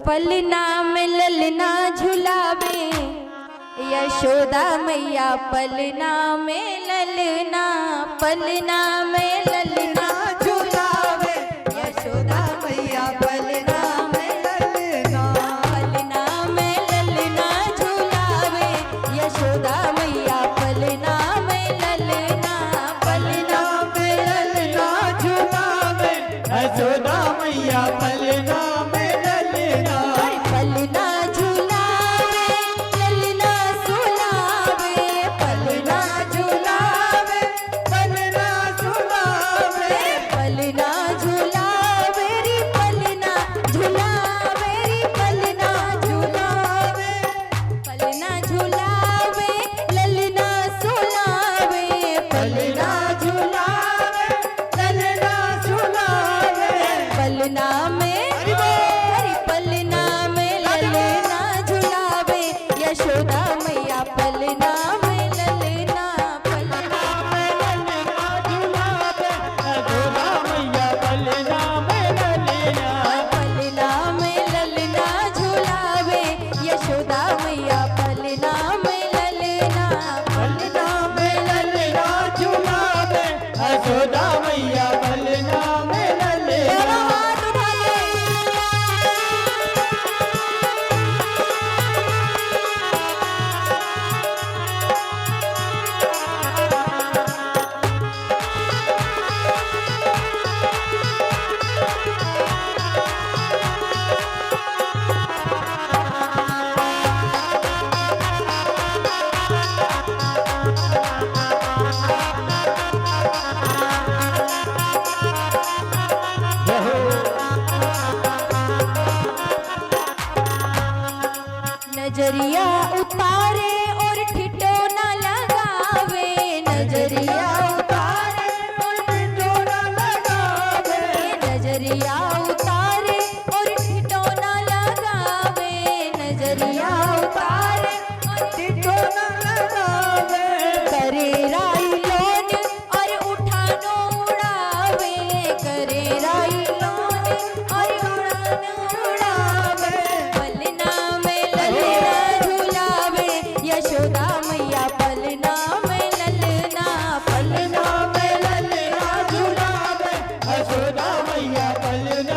पलना में ललना झुलावे यशोदा मैया पलना में ललना, पलना में ललना झुलावे यशोदा मैया पलना में ललना, पलना में ललना झुलावे यशोदा मैया पलना में ललना, पलना में ललना झुलावे यशोदा मैया पलना में ललना, पलना झुलावे ललना सुलावे, पलना झुलावे पलना झुलावे, पलना झुलावे रे पलना झुलावे रे पलना झुलावे, पलना झुलावे ललना सुलावे, पलना झुलावे ललना झुलावे, पलना में हरि पलना में ललना झुलावे यशोदा मैया पलना में ललना, पलना में ललना झुलावे यशोदा मैया पलना में ललना, पलना में ललना झुलावे यशोदा मैया पलना में ललना, पलना में ललना झुलावे यशोदा मैया पलना में ललना। हाथ उठा ले। नजरिया उतारे और ठिठोना लगावे, नजरिया उतारे और ठिठोना लगावे, नजरिया उतारे और ठिठोना लगावे, नजरिया उतारे और ठिठोना लगावे, करे राई लोन और उठानो उड़ावे, करे राई लोन और उड़ानो उड़ावे, पलना में ललना झुलावे यशोदा मैया पलना में ललना, पलना में ललना झुलावे यशोदा मैया पलना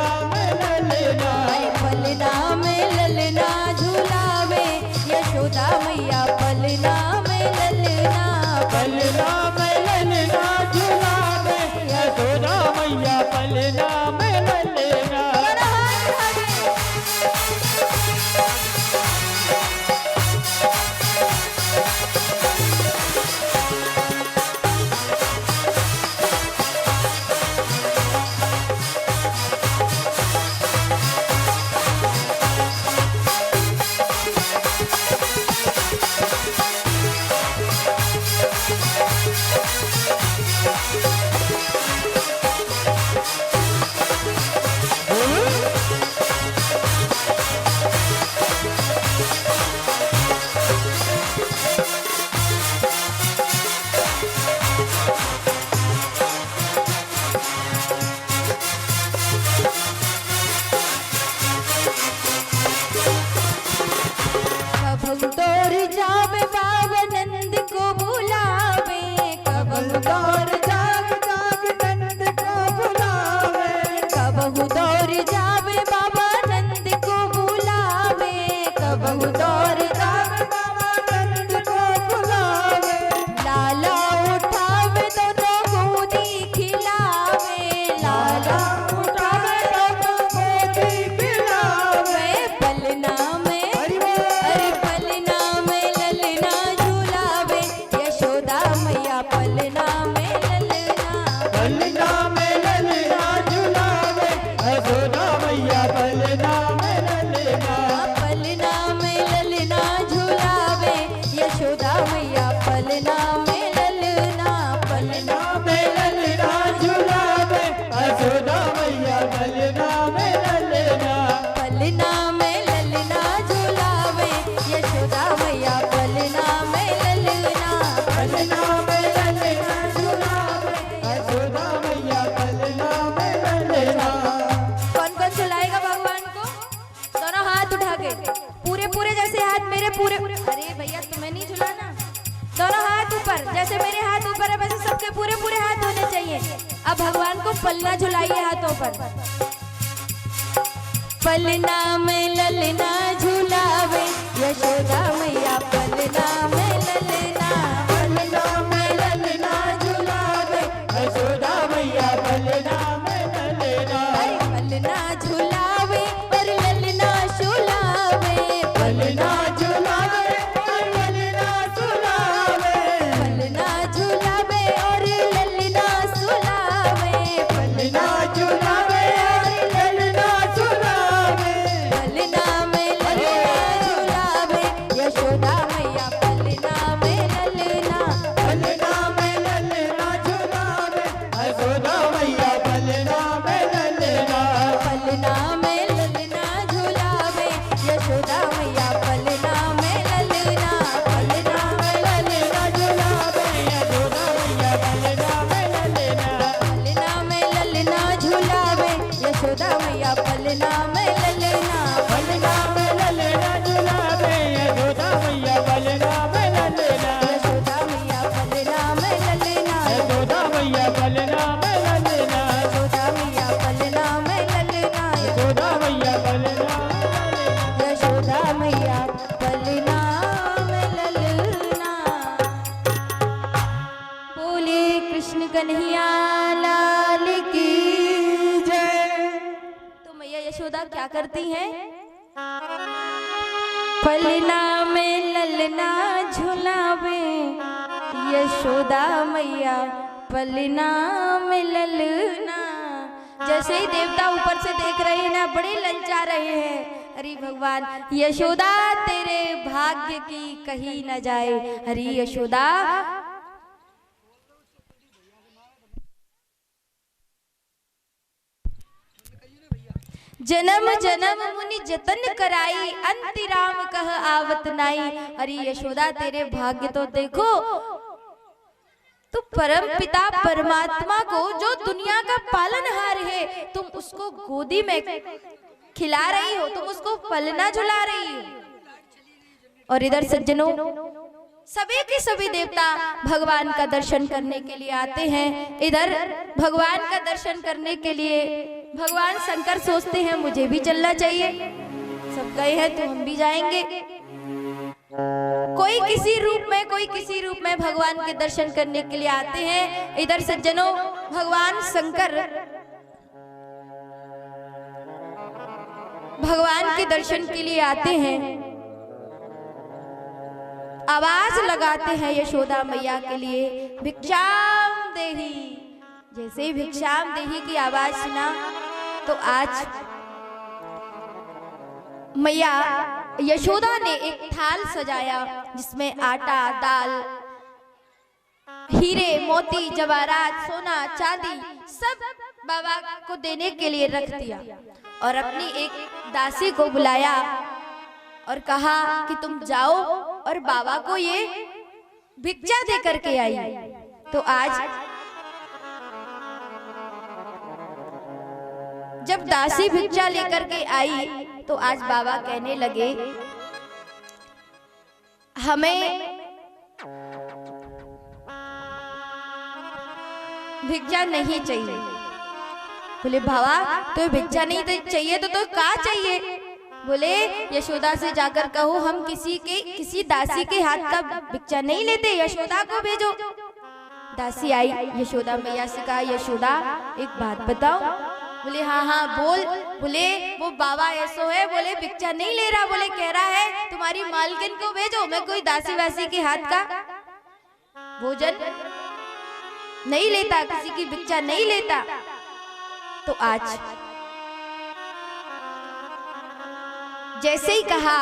पूरे पूरे हाथ होने चाहिए। अब भगवान को पलना झुलाइए हाथों पर। पलना में ललना झुलावे यशोदा मैया, पलना में ललना, पलना में ललना झुलावे यशोदा मैया, पलना में ललना। पलना झुलावे और ललना झुलावे, पलना झुलावे और ललना झुलावे, पलना झुलावे और ललना झुलावे, पलना झुलावे और ललना झुलावे। पलना में ललना झुलावे यशोदा मैया, पलना में ललना, पलना में ललना झुलावे यशोदा मैया, पलना में ललना। पलना में ललना झुलावे यशोदा मैया, पलना में ललना, पलना में ललना झुलावे यशोदा मैया, पलना में ललना। पलना में ललना झुलावे यशोदा मैया, पलना में ललना, पलना में ललना झुलावे यशोदा मैया, पलना में ललना। यशोदा मैया पलना में ललना, यशोदा मैया पलना में ललना, यशोदा मैया पलना में ललना, यशोदा मैया पलना में ललना। यशोदा मैया पलना में ललना। बोले कृष्ण कन्हैया लाल की जय। तो मैया यशोदा क्या करती हैं? पलना में ललना झुलावे यशोदा मैया, पलना में ललना। जैसे ही देवता ऊपर से देख रहे हैं ना, बड़े ललचा रहे हैं। हरि भगवान यशोदा तेरे भाग्य की कही न जाए, हरि यशोदा। जन्म जन्म मुनि जतन कराई, अंतिराम कह आवत नाई। हरि यशोदा तेरे भाग्य तो देखो, तो परम पिता परमात्मा को जो दुनिया का पालनहार है, तुम उसको गोदी में खिला रही हो, तुम उसको पलना झुला रही हो। और इधर सज्जनों, सभी के सभी देवता भगवान का दर्शन करने के लिए आते हैं। इधर भगवान का दर्शन करने के लिए भगवान शंकर सोचते हैं मुझे भी चलना चाहिए, सब गए हैं तो हम भी जाएंगे। कोई किसी रूप में, कोई किसी रूप में भगवान के दर्शन करने के लिए आते हैं। इधर सज्जनों, भगवान शंकर भगवान के दर्शन के लिए आते हैं, आवाज लगाते हैं यशोदा मैया के लिए, भिक्षाम देही। जैसे ही भिक्षाम देही की आवाज सुना, तो आज मैया यशोदा ने एक थाल सजाया, जिसमें आटा, दाल, हीरे, मोती, जवाहरात, सोना, चांदी सब बाबा को देने के लिए रख दिया। और अपनी एक दासी को बुलाया और कहा कि तुम जाओ और बाबा को ये भिक्षा दे करके आई। तो आज जब दासी भिक्षा लेकर के आई, तो आज बाबा कहने लगे हमें भिक्षा नहीं चाहिए। बोले बाबा तो भिक्षा नहीं चाहिए तो क्या चाहिए? बोले यशोदा से जाकर कहो हम किसी दासी के हाथ का भिक्षा नहीं लेते, यशोदा को भेजो। दासी आई, यशोदा मैया से कहा यशोदा एक बात बताओ। बोले हाँ हाँ बोल। बोले वो बाबा ऐसो है, बोले भिक्षा नहीं ले रहा, बोले कह रहा है तुम्हारी मालकिन को भेजो, मैं कोई दासी वासी के हाथ का भोजन नहीं लेता, किसी की भिक्षा नहीं लेता। तो आज जैसे ही कहा,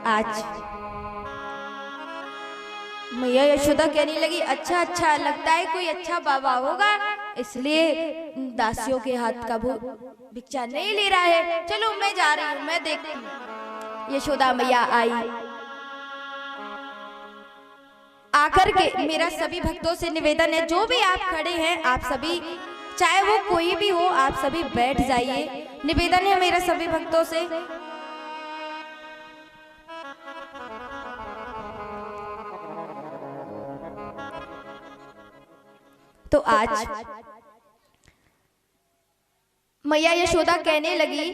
आज मैया यशोदा कहने लगी अच्छा अच्छा लगता है कोई अच्छा बाबा होगा, इसलिए दासियों के हाथ का भिक्षा नहीं ले रहा है। चलो मैं जा रही हूँ, मैं देखती हूँ। यशोदा मैया आई, आकर के मेरा सभी भक्तों से निवेदन है, जो भी आप खड़े हैं आप सभी, चाहे वो कोई भी हो, आप सभी बैठ जाइए। निवेदन है मेरा सभी भक्तों से। तो आज मैया यशोदा कहने लगी,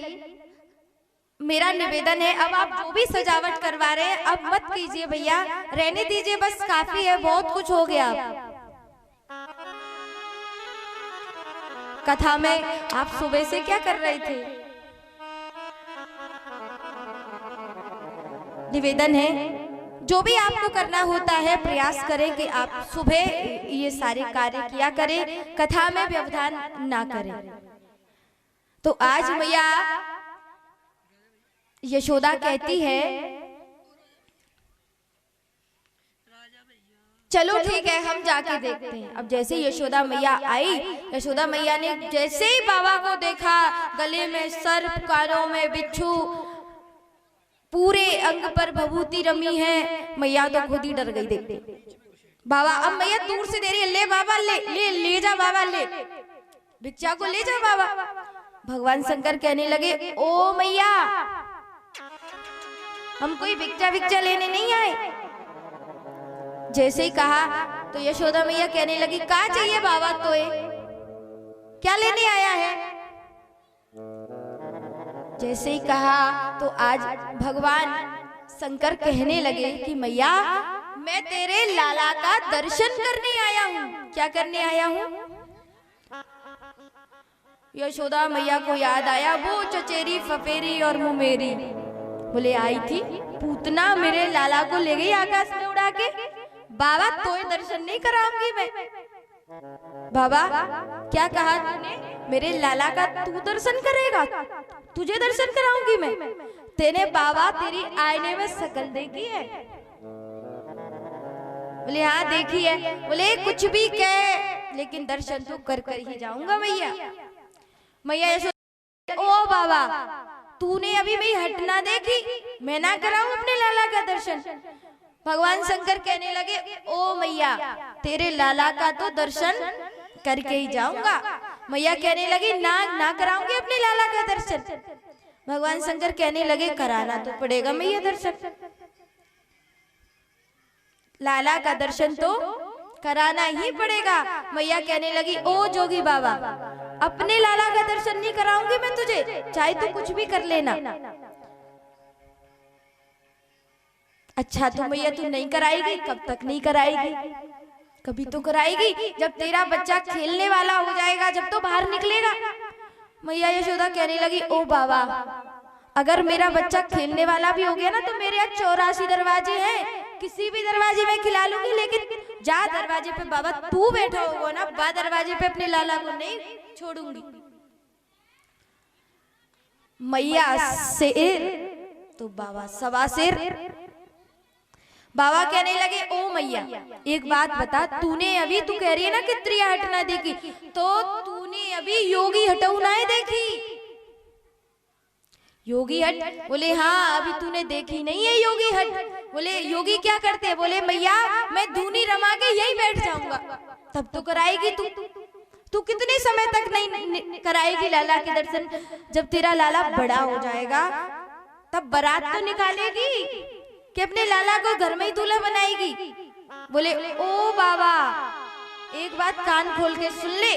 मेरा निवेदन है अब आप जो भी सजावट करवा रहे हैं अब मत कीजिए भैया, रहने दीजिए, बस काफी है, बहुत कुछ हो गया। कथा में आप सुबह से क्या कर रहे थे? निवेदन है जो भी आपको करना होता है प्रयास करें कि आप सुबह ये सारे कार्य किया करें, कथा में व्यवधान ना करें। तो आज मैया यशोदा कहती है चलो ठीक है हम जाके देखते हैं। अब जैसे यशोदा मैया आई, यशोदा मैया ने जैसे ही बाबा को देखा, गले में सर्प, कानों में बिच्छू, पूरे अंग पर भभूति रमी है, मैया तो खुद ही डर गई देखते। बाबा, अब मैया दूर से दे रही है, ले बाबा ले ले ले जा बाबा, ले भिक्षा को ले जा बाबा। भगवान शंकर कहने लगे, ओ मैया हम कोई भिक्षा लेने नहीं आए। जैसे ही कहा तो यशोदा मैया कहने लगी, क्या चाहिए बाबा, तो क्या लेने आया है? जैसे ही कहा तो आज भगवान शंकर कहने लगे कि मैया मैं तेरे लाला का दर्शन करने आया हूँ। क्या करने आया हूँ? यशोदा मैया को याद आया वो चचेरी फफेरी और मुमेरी, बोले आई थी पूतना मेरे लाला को ले गई आकाश में उड़ा के। बाबा तो दर्शन नहीं कराऊंगी मैं। बाबा क्या कहा तूने? मेरे लाला का तू दर्शन करेगा? तुझे दर्शन कराऊंगी मैं? तेने बाबा तेरी आईने में शकल देखी है? बोले हाँ देखी है। बोले कुछ भी कह लेकिन दर्शन तो कर कर ही जाऊंगा मैया। मैया यशोदा, ओ बाबा तूने अभी मेरी हट ना देखी, मैं ना कराऊं अपने लाला का दर्शन? भगवान शंकर कहने लगे, ओ मैया तेरे लाला का तो दर्शन करके ही जाऊंगा। मैया कहने लगी, ना कराऊंगी अपने लाला का दर्शन। भगवान शंकर कहने लगे, कराना तो पड़ेगा मैया दर्शन, लाला का दर्शन तो कराना ही पड़ेगा। मैया कहने लगी, ओ जोगी बाबा अपने लाला का दर्शन नहीं कराऊंगी मैं तुझे, चाहे तू कुछ भी कर लेना। अच्छा तो मैया तू नहीं कराएगी? कब तक नहीं कराएगी? कभी तो कराएगी, जब तेरा बच्चा खेलने वाला हो जाएगा, जब तो बाहर निकलेगा। मैया यशोदा कहने लगी, ओ बाबा अगर मेरा बच्चा खेलने वाला भी हो गया ना तो मेरे यहाँ 84 दरवाजे हैं, किसी भी दरवाजे में खिला लूंगी, लेकिन जा दरवाजे पे बाबा तू बैठा होगा ना, बा दरवाजे पे अपने लाला को नहीं छोड़ूंगी। मैया शेर तो बाबा सवा शेर। बाबा कहने लगे, ओ मैया एक बात बता, तूने अभी तू कह रही है ना कि त्रिया हट ना देखी, तो तूने अभी योगी हटऊ ना देखी? योगी हट? बोले हाँ अभी तूने देखी नहीं है योगी हट। बोले योगी क्या करते हैं? बोले मैया मैं धूनी रमा के यही बैठ जाऊंगा। तब तो कराएगी तू कितने समय तक नहीं कराएगी लाला के दर्शन? जब तेरा लाला बड़ा हो जाएगा तब बारात तो निकालेगी कि अपने लाला को घर में ही दूल्हा बनाएगी? बोले ओ बाबा एक बात कान खोल के सुन ले,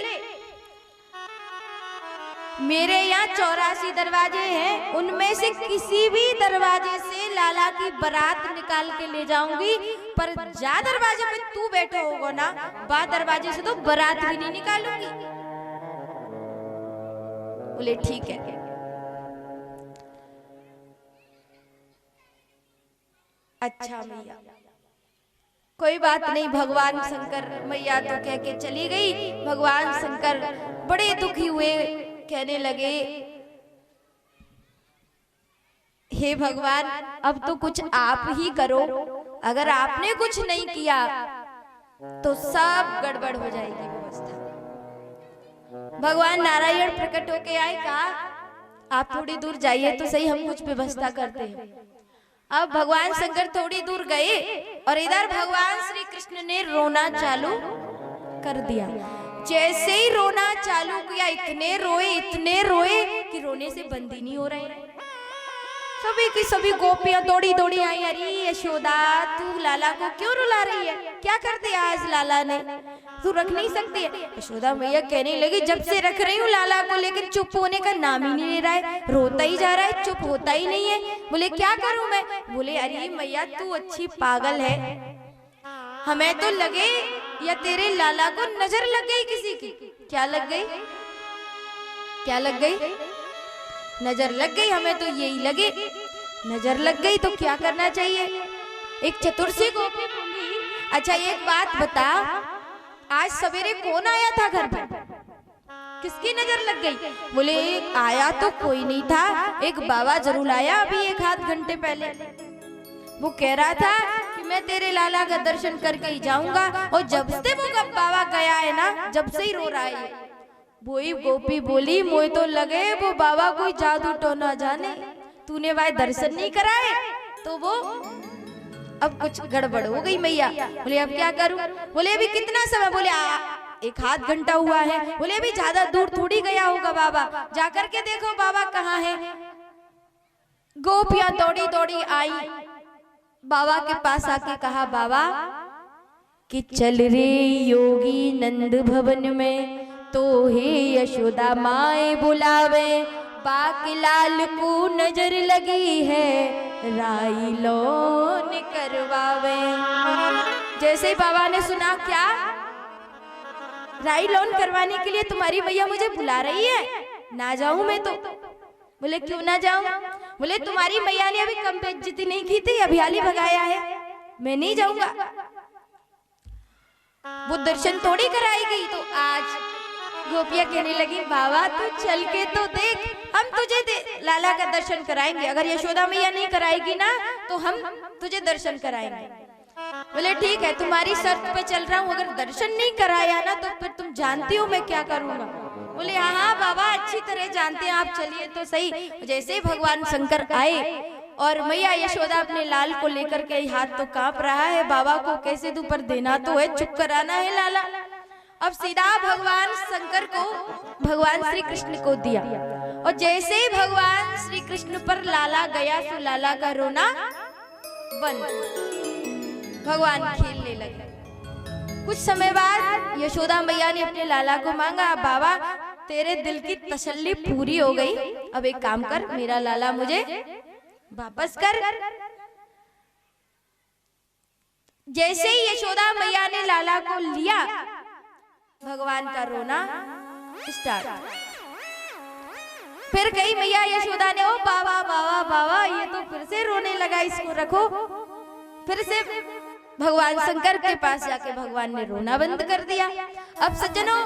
मेरे यहाँ 84 दरवाजे हैं, उनमें से किसी भी दरवाजे से लाला की बारात निकाल के ले जाऊंगी, पर जा दरवाजे पे तू बैठा होगा ना, बा दरवाजे से तो बारात भी नहीं निकालूंगी। बोले ठीक है। अच्छा मैया कोई बात नहीं। भगवान शंकर मैया तो कह के चली गई। भगवान शंकर बड़े दुखी हुए, कहने लगे हे भगवान अब तो कुछ आप ही करो, अगर आपने कुछ नहीं किया तो सब गड़बड़ हो जाएगी व्यवस्था। भगवान नारायण प्रकट होके आए, कहा आप थोड़ी दूर जाइए तो सही, हम कुछ व्यवस्था करते हैं। अब भगवान शंकर थोड़ी दूर गए और इधर भगवान श्री कृष्ण ने रोना चालू कर दिया। जैसे ही रोना चालू किया, इतने रोए कि रोने से बंद ही नहीं हो रहे। सभी की सभी गोपियां दौड़ी दौड़ी आई, अरे यशोदा तू लाला को क्यों रुला रही है, क्या कर दिया आज लाला ने, तू रख नहीं सकती है। यशोदा मैया कहने लगी, जब से रख रही हूँ लाला को, लेकिन चुप होने का नाम ही नहीं ले रहा है, रोता ही जा रहा है, चुप होता ही नहीं है। बोले क्या करूं मैं? बोले अरे मैया तू अच्छी पागल है, हमें तो लगे या तेरे लाला को नजर लग गई किसी की। क्या लग गई? क्या लग गई? नजर लग गई, हमें तो यही लगे, नजर लग गई तो क्या करना चाहिए। एक चतुर सी गोपी बोली, अच्छा एक बात बता, आज सवेरे कौन आया था घर पर, किसकी नजर लग गई? बोले आया तो कोई नहीं था, एक बाबा जरूर आया अभी 1-8 घंटे पहले। वो कह रहा था कि मैं तेरे लाला का दर्शन करके ही जाऊंगा, और जब से वो बाबा गया है ना, जब से ही रो रहा है। वही गोपी बोली, मोए तो लगे वो बाबा कोई जादू टोना जाने, तूने भाई दर्शन नहीं कराए तो वो अब कुछ गड़बड़ हो गई मैया। बोले अब क्या करूं? बोले अभी कितना समय? बोले 1-8 घंटा हुआ है। बोले अभी ज्यादा दूर थोड़ी गया होगा बाबा, जाकर के देखो बाबा कहाँ है। गोपियां दौड़ी दौड़ी आई, बाबा के पास आके कहा, बाबा कि चल रे योगी नंद भवन में, तो हे यशोदा माए बुलावे, बाकी लाल को नजर लगी है, राई लोन करवावे। जैसे ही बाबा ने सुना, क्या राई लोन करवाने के लिए तुम्हारी मैया मुझे बुला रही है, ना जाऊं मैं तो? बोले क्यों ना जाऊं? बोले तुम्हारी मैया ने अभी कम बेइज्जती नहीं की थी, अभी हाल ही भगाया है, मैं नहीं जाऊंगा। वो दर्शन थोड़ी कराएगी। तो आज गोपियां कहने लगी, बाबा तू चल के तो देख, हम तुझे लाला का दर्शन कराएंगे, अगर यशोदा मैया नहीं कराएगी ना तो हम तुझे दर्शन कराएंगे। बोले ठीक है, तुम्हारी शर्त पे चल रहा हूँ, अगर दर्शन नहीं कराया ना तो फिर तुम जानती हो मैं क्या करूंगा। बोले हाँ बाबा अच्छी तरह जानते हैं आप, चलिए तो सही। जैसे ही भगवान शंकर आए और मैया यशोदा अपने लाल को लेकर के, हाथ तो कांप रहा है, बाबा को कैसे दूं, पर देना तो है, चुप कराना है लाला। अब सीधा भगवान शंकर को भगवान श्री कृष्ण को दिया, और जैसे ही भगवान श्री कृष्ण पर लाला गया तो लाला का रोना बंद, भगवान खेलने लगे। कुछ समय बाद यशोदा मैया ने अपने लाला को मांगा, बाबा तेरे दिल की तसल्ली पूरी हो गई, अब एक काम कर, मेरा लाला मुझे वापस कर। जैसे ही यशोदा मैया ने लाला को लिया, भगवान का रोना स्टार्ट। फिर कही मैया यशोदा ने, ओ बाबा बाबा बाबा, ये तो फिर से रोने लगा, इसको रखो। फिर से भगवान शंकर के पास जाके भगवान ने रोना बंद कर दिया। अब सज्जनों,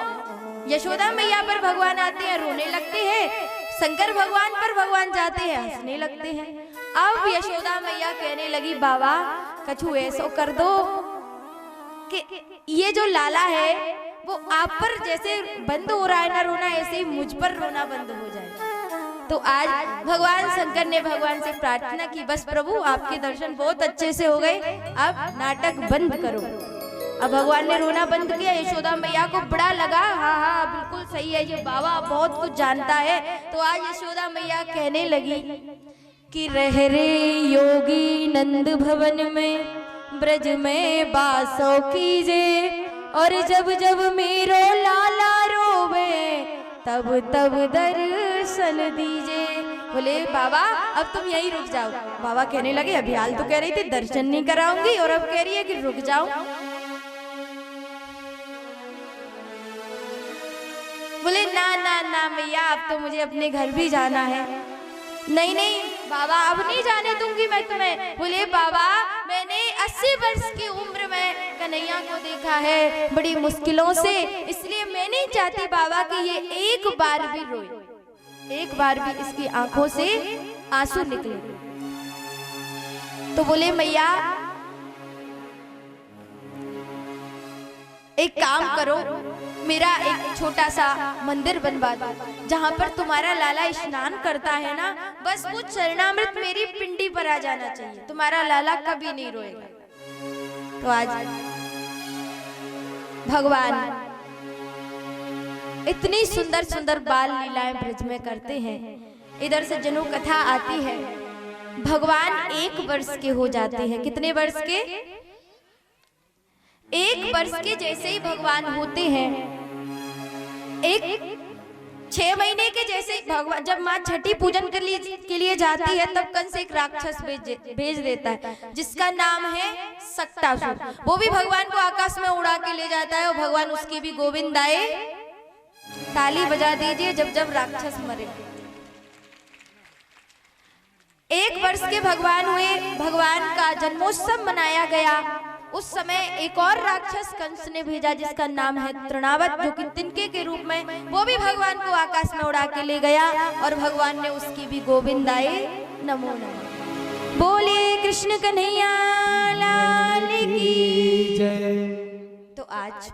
यशोदा मैया पर भगवान आते हैं रोने लगते हैं, शंकर भगवान पर भगवान जाते हैं हंसने लगते हैं। अब यशोदा मैया कहने लगी, बाबा कछु ऐसा कर दो कि ये जो लाला है वो आप पर जैसे बंद हो रहा है ना रोना, ऐसे ही मुझ पर रोना बंद हो जाए। तो आज भगवान शंकर ने भगवान से प्रार्थना की, बस प्रभु आपके दर्शन बहुत अच्छे से हो गए, अब नाटक बंद करो। अब भगवान ने रोना बंद किया। यशोदा मैया को बड़ा लगा, हाँ हाँ बिल्कुल सही है, ये बाबा बहुत कुछ जानता है। तो आज यशोदा मैया कहने लगी कि रह रे योगी नंद भवन में, ब्रज में बासो कीजे, और जब जब मेरो लाला रोवे, तब तब दर्शन दीजे। बोले बाबा अब तुम यहीं रुक जाओ। बाबा कहने लगे, अभी हाल तो कह रही थी दर्शन नहीं कराऊंगी, और अब कह रही है कि रुक जाओ। बोले ना ना ना मैया, अब तो मुझे अपने घर भी जाना है। नहीं नहीं बाबा, अब नहीं जाने दूंगी मैं तुम्हें। बोले बाबा मैंने 80 वर्ष की उम्र में कन्हैया को देखा है बड़ी मुश्किलों से, इसलिए मैं नहीं चाहती बाबा कि ये एक बार भी रोए, एक बार भी इसकी आंखों से आंसू निकले। तो बोले मैया एक काम करो, मेरा एक छोटा सा मंदिर बनवा दो, जहाँ पर तुम्हारा लाला स्नान करता है ना, बस वो चरणामृत मेरी पिंडी पर आ जाना चाहिए, तुम्हारा लाला कभी नहीं रोएगा। तो आज भगवान इतनी सुंदर सुंदर बाल लीलाएं ब्रज में करते हैं। इधर से जनु कथा आती है, भगवान 1 वर्ष के हो जाते हैं। कितने वर्ष के? 1 वर्ष के जैसे ही भगवान होते हैं, 6 महीने के जैसे ही भगवान, जब माँ छठी पूजन के लिए जाती है, तब कंस एक राक्षस भेज देता है, जिसका नाम है सक्टासुर। वो भी भगवान को आकाश में उड़ा के ले जाता है, और भगवान उसकी भी गोविंद आए, ताली बजा दीजिए जब जब राक्षस मरे। 1 वर्ष के भगवान हुए, भगवान का जन्मोत्सव मनाया गया। उस समय एक और राक्षस कंस ने भेजा, जिसका नाम है तृणावत, जो कि तिनके के रूप में, वो भी भगवान को आकाश में उड़ा के ले गया, और भगवान ने उसकी भी गोविंद आए नमो नमः। बोले कृष्ण कन्हैया लाल की जय। तो आज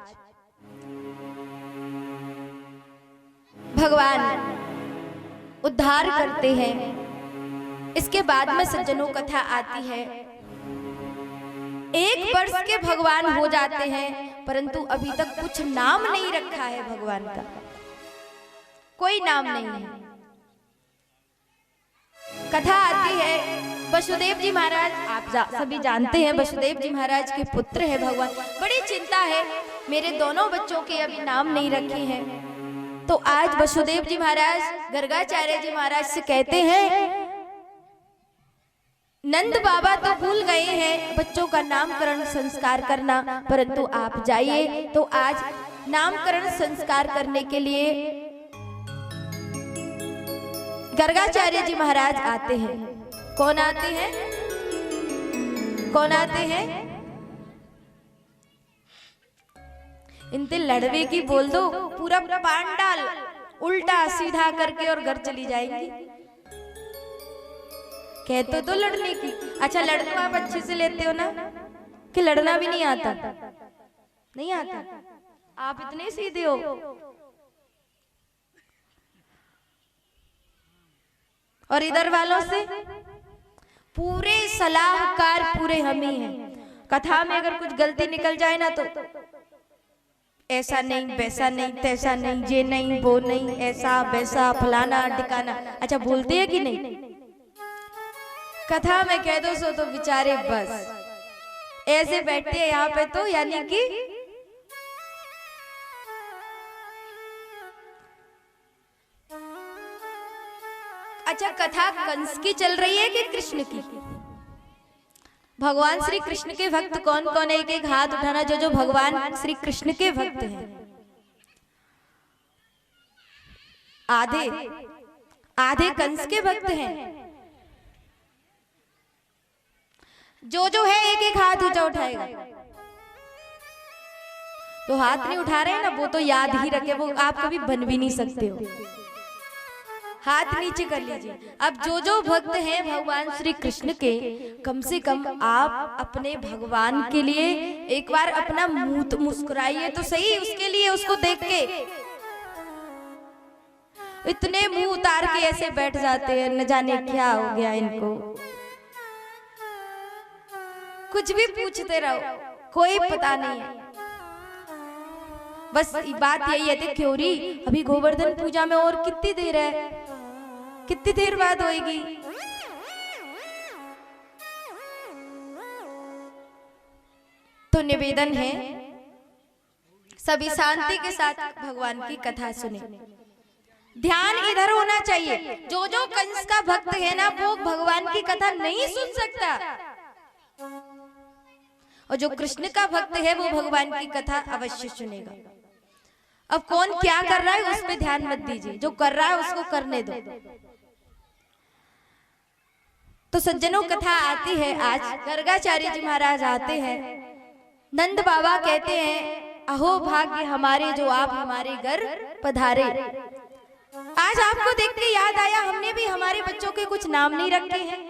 भगवान उद्धार करते हैं। इसके बाद में सज्जनों कथा आती है, 1 वर्ष के भगवान हो जाते हैं, परंतु अभी तक कुछ नाम नहीं रखा है भगवान का, कोई नाम नहीं है। कथा आती है, वसुदेव जी महाराज, आप सभी जानते हैं, वसुदेव जी महाराज के पुत्र है भगवान। बड़ी चिंता है, मेरे दोनों बच्चों के अभी नाम नहीं रखे हैं। तो आज वसुदेव जी महाराज गर्गाचार्य जी महाराज से कहते हैं, नंद बाबा तो भूल गए हैं बच्चों का नामकरण संस्कार करना, परंतु आप जाइए। तो आज नामकरण संस्कार करने के लिए गर्गाचार्य जी महाराज आते हैं। कौन आते हैं? कौन आते हैं? इनते लड़वे की बोल दो, पूरा पांडाल उल्टा सीधा करके और घर चली जाएंगी। कहते तो लड़ने की, अच्छा लड़ना आप अच्छे से लेते हो ना, कि लड़ना भी नहीं आता? नहीं आता? आप इतने सीधे हो। और इधर वालों से पूरे सलाहकार पूरे हम ही हैं। कथा में अगर कुछ गलती निकल जाए ना, तो ऐसा नहीं, वैसा नहीं, तैसा नहीं, ये नहीं, वो नहीं, ऐसा वैसा, फलाना ठिकाना। अच्छा बोलते हैं कि नहीं? कथा में कह दो सो तो बेचारे बस ऐसे बैठते हैं यहाँ पे, तो यानी कि अच्छा कथा कंस की चल रही है कि कृष्ण की? भगवान श्री कृष्ण के भक्त कौन कौन है? एक हाथ उठाना जो जो भगवान श्री कृष्ण के भक्त हैं। आधे आधे कंस के भक्त हैं। जो है एक हाथ ऊंचा उठाएगा। तो हाथ नहीं उठा रहे ना, वो तो याद ही रखे, वो आप कभी बन भी नहीं सकते हो। हाथ नीचे कर लीजिए। अब जो भक्त हैं भगवान श्री कृष्ण के, कम से कम आप अपने भगवान के लिए एक बार अपना मुंह मुस्कुराइए तो सही, उसके लिए, उसको देख के। इतने मुंह उतार के ऐसे बैठ जाते हैं, न जाने क्या हो गया इनको। कुछ भी पूछते रहो, कोई पता नहीं है। बस बात यही है, क्योरी अभी गोवर्धन पूजा में और कितनी देर है, कितनी देर बाद होएगी। तो निवेदन है सभी शांति के साथ भगवान की कथा सुने। ध्यान इधर होना चाहिए। जो कंस का भक्त है ना, वो भगवान की कथा नहीं सुन सकता, और जो कृष्ण का भक्त है वो भगवान की कथा अवश्य सुनेगा। अब कौन क्या कर रहा है उस पे ध्यान मत दीजिए, जो कर रहा है उसको करने दो। तो सज्जनों कथा आती है, आज गर्गाचार्य जी महाराज आते हैं। नंद बाबा कहते हैं, अहो भाग्य हमारे जो आप हमारे घर पधारे। आज आपको देख के याद आया, हमने भी हमारे बच्चों के कुछ नाम नहीं रखे हैं,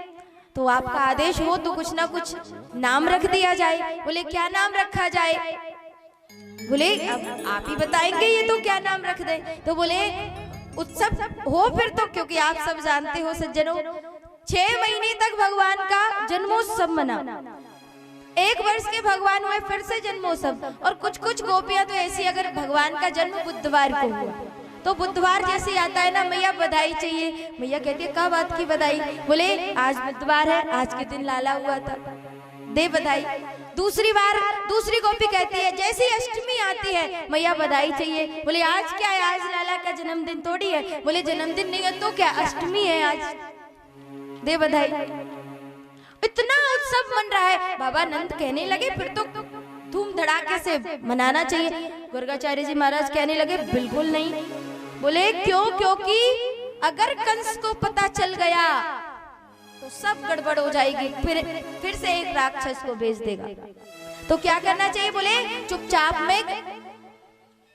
तो आपका आदेश हो तो कुछ ना कुछ नाम रख दिया जाए। बोले क्या नाम रखा जाए? बोले अब आप ही बताएंगे ये तो क्या नाम रख दे। तो बोले उत्सव हो फिर तो, क्योंकि आप सब जानते हो सज्जनों 6 महीने तक भगवान का जन्मोत्सव मना। 1 वर्ष के भगवान हुए फिर से जन्मोत्सव। और कुछ कुछ गोपियां तो ऐसी, अगर भगवान का जन्म बुधवार को हुआ तो बुधवार जैसे आता है ना, मैया बधाई चाहिए। मैया कहती है क्या बात की बधाई? बोले आज बुधवार है, आज के दिन लाला हुआ था, दे बधाई। दूसरी बार दूसरी गोपी कहती है जैसी अष्टमी आती है मैया बधाई चाहिए। बोले आज क्या है, आज लाला का जन्मदिन थोड़ी है। बोले जन्मदिन नहीं है तो क्या, अष्टमी है आज, दे बधाई। इतना उत्सव मन रहा है। बाबा नंद कहने लगे फिर तो धूम धड़ाके से मनाना चाहिए। गर्गाचार्य जी महाराज कहने लगे बिल्कुल नहीं। बोले क्यों? क्योंकि अगर कंस को पता चल गया तो सब गड़बड़ हो जाएगी, फिर से एक राक्षस को भेज देगा। तो क्या करना चाहिए? बोले चुपचाप में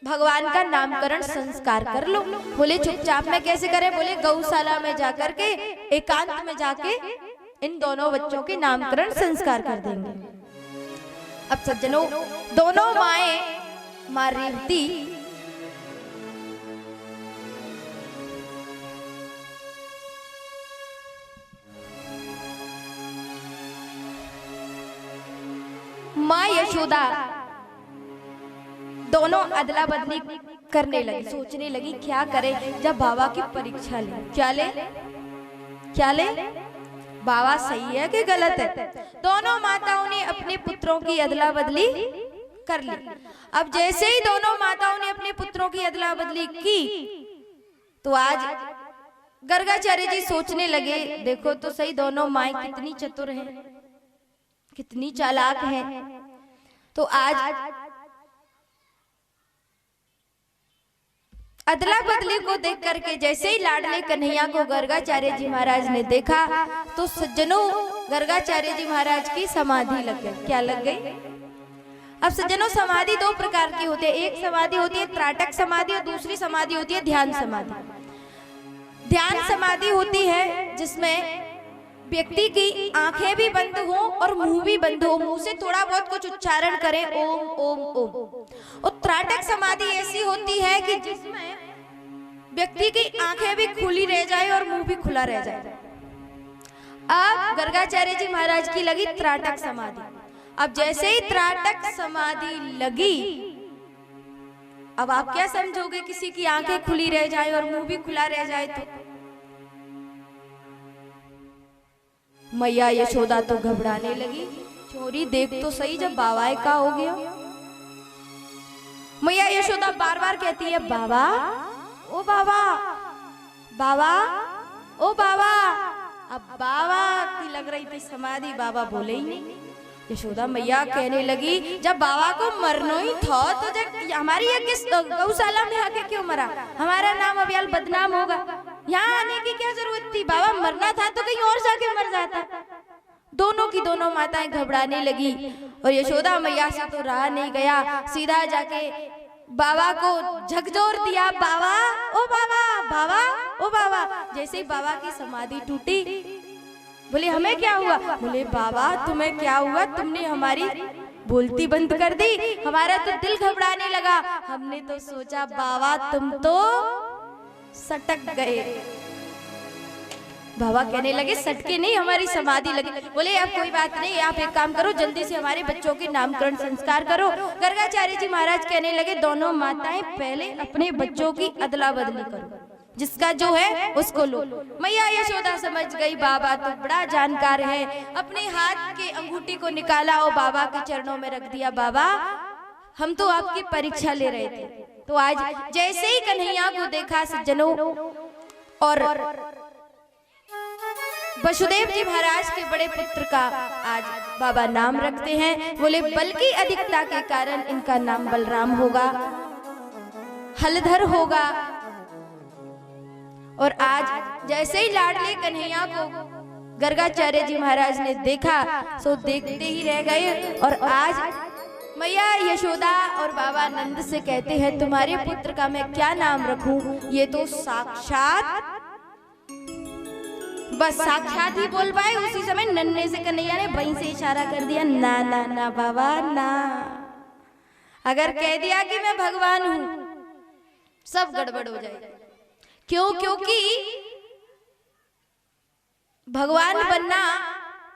भगवान का नामकरण संस्कार कर लो। बोले चुपचाप में कैसे करें? बोले गौशाला में जाकर के, एकांत में जाके इन दोनों बच्चों के नामकरण संस्कार कर देंगे। अब सज्जनों दोनों माएं, मां रेवती माँ यशोदा दोनों अदला बदली करने लगी, सोचने लगी क्या करें। जब बाबा की परीक्षा ले, क्या ले बाबा सही है कि गलत है? दोनों माताओं ने अपने पुत्रों की अदला बदली कर ली। अब जैसे ही दोनों माताओं ने अपने पुत्रों की अदला बदली की तो आज गर्गाचार्य जी सोचने लगे, देखो तो सही दोनों माएं कितनी चतुर हैं, कितनी चालाक है। तो आज अदला बदली को देख करके जैसे ही लाडले कन्हैया को गर्गाचार्य जी महाराज ने देखा तो सज्जनों गर्गाचार्य जी महाराज की समाधि लग गई। क्या लग गई? अब सज्जनों समाधि 2 प्रकार की होती है। एक समाधि होती है त्राटक समाधि और दूसरी समाधि होती है ध्यान समाधि। ध्यान समाधि होती है जिसमें व्यक्ति की आंखें भी बंद हो और मुंह भी बंद हो, मुंह से थोड़ा बहुत कुछ उच्चारण करें ओम ओम ओम। और त्राटक समाधि ऐसी होती है कि जिसमें व्यक्ति की आंखें भी खुली रह जाए और मुंह भी खुला रह जाए। अब गर्गाचार्य जी महाराज की लगी त्राटक समाधि। अब जैसे ही त्राटक समाधि लगी, अब आप क्या समझोगे? किसी की आंखें खुली रह जाए और मुंह भी खुला रह जाए तो मैया यशोदा तो घबराने लगी। छोरी देख तो सही, जब बाबा का हो गया। मैया यशोदा बार बार कहती है बाबा ओ बाबा, बाबा ओ बाबा। अब बाबा की लग रही थी समाधि, बाबा बोले ही नहीं। यशोदा मैया कहने लगी जब बाबा को मरना ही था तो जब हमारी ये किस गौशाला में आके क्यों मरा? हमारा नाम अभियाल बदनाम होगा, यहाँ आने की क्या जरूरत थी? बाबा मरना था तो कहीं और जाके मर जाता। दोनों की दोनों माताएं घबराने लगी और यशोदा मैया से तो रहा नहीं गया, सीधा जाके बाबा को झकझोर दिया, बाबा ओ बाबा, बाबा ओ बाबा। जैसे ही बाबा की समाधि टूटी, बोले हमें क्या हुआ? बोले बाबा तुम्हें क्या हुआ? तुमने हमारी बोलती बंद कर दी, हमारा तो दिल घबराने लगा। हमने तो सोचा बाबा तुम तो सटक गए। बाबा कहने लगे सटके नहीं, हमारी समाधि लगी। बोले अब कोई बात नहीं, आप एक काम करो, जल्दी से हमारे बच्चों के नामकरण संस्कार करो। गर्गाचार्य जी महाराज कहने लगे दोनों माताएं पहले अपने बच्चों की अदला बदली करो, जिसका जो है उसको लो। मैया यशोदा समझ गई बाबा तो बड़ा जानकार है, अपने हाथ के अंगूठी को निकाला और बाबा के चरणों में रख दिया। बाबा हम तो आपकी परीक्षा ले रहे थे। तो आज जैसे ही कन्हैया को देखा सज्जनों, और वसुदेव जी महाराज के बड़े पुत्र का आज बाबा नाम रखते हैं। बोले बल की अधिकता के कारण इनका नाम बलराम होगा, हलधर होगा। और आज जैसे ही लाडले कन्हैया को गर्गाचार्य जी महाराज ने देखा सो देखते ही रह गए। और आज मैया यशोदा और बाबा नंद से कहते हैं तुम्हारे पुत्र का मैं क्या नाम रखूं? ये तो साक्षात, बस साक्षात ही बोल पाए। उसी समय नन्हे से कन्हैया ने वहीं से इशारा कर दिया, ना ना ना बाबा ना। अगर कह दिया कि मैं भगवान हूं, सब गड़बड़ हो जाएगा। क्यों? क्योंकि भगवान बनना